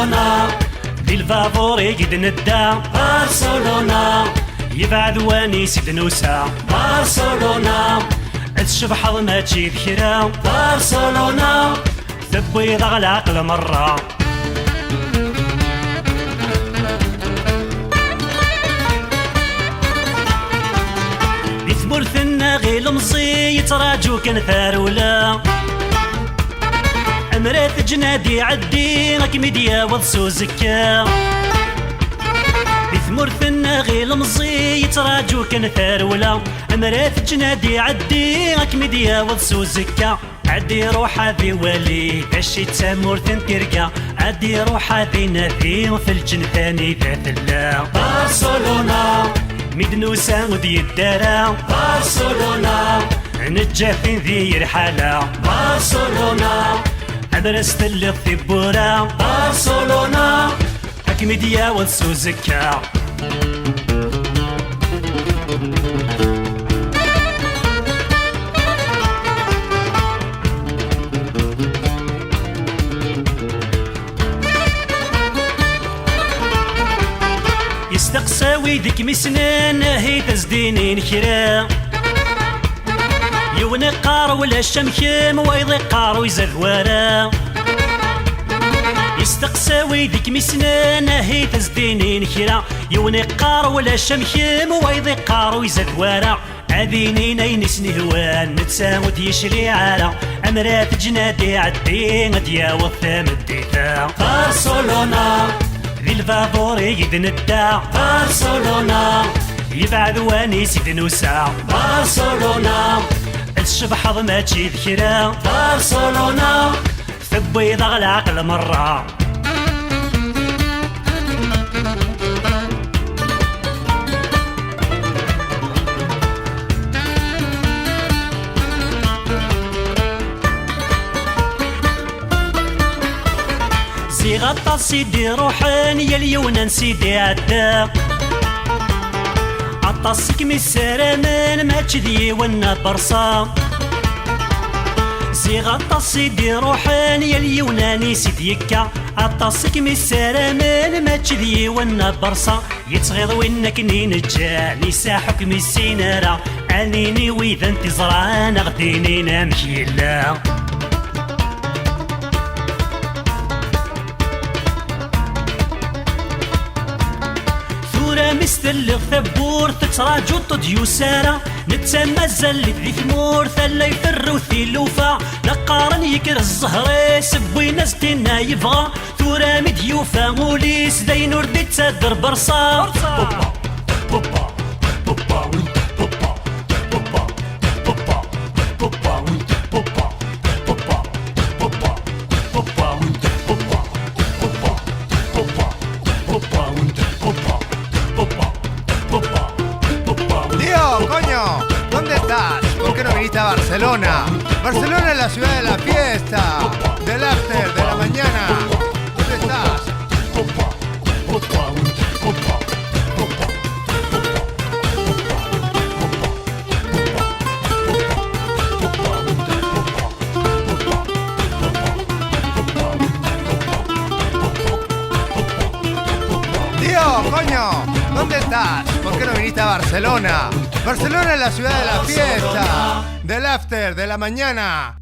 برشلونة دي الفافوري قد ندا برشلونة يبعد واني سيد نوسا برشلونة الشبح ما تشي ذكرى برشلونة ثبيض على العقل مرة ثمرثنا غير المزي يتراجو كان ثارولا امرات جنادي عدي راك ميديا وضسو زكا ثمرثنا غير المزي يتراجو كان ثارولا امرات جنادي عدي راك ميديا وضسو زكا عدي روح هذي ولي باشي تامورثن ترقى عدي روح هذي ناثي في الجن ثاني ذات الله برشلونة ميدنوسا ودي الدارا برشلونة نجافين ذي رحالة برشلونة أدرست اللي الثبورة برشلونة أكمديا ونسو زكا يستقساوي ذيك مسنان هي تزدينين كرا يوني قار ولا الشمخيم ويضي قار ويزاد ورا يستقساوي ذيك مسنان هي تزدينين كرا يوني قار ولا الشمخيم ويضي قار ويزاد ورا عذينين اين سني هوان نتساود يشري على امرات جنادي عدي غديا وثام الديتا برشلونة ذي الفافوري قد ندا برشلونة يبعد واني سيد نوسا برشلونة الشبح ما تشي ذكرى برشلونة ثبيض على العقل مرة زي غطى سيدي روحان يا اليونان سيدي عدا عطاسك من السرامان ما تشذي ونا برصا زي غطى سيدي روحان يا اليوناني سيدي يكا عطاسك من السرامان ما تشذي ونا برصا يتغيض وينك نين جاني ساحك من السينارة عنيني وإذا انت زرعان غديني نمشي لا مستل الثبور تتراجو طديو سارة نتسمى الزلت ذي ثمور ثلا يفر وثيلوفا لقارن يكر الزهري سبوي نزتنا يبغى ثورا مديوفا موليس داين وردي تصدر برصا ¿Dónde estás? ¿Por qué no viniste a Barcelona? Barcelona es la ciudad de la fiesta, del after, de la mañana. ¿Dónde estás? Tío, coño, ¿dónde estás? ¿Por qué no viniste a Barcelona? Barcelona es la ciudad de la fiesta, del after, de la mañana.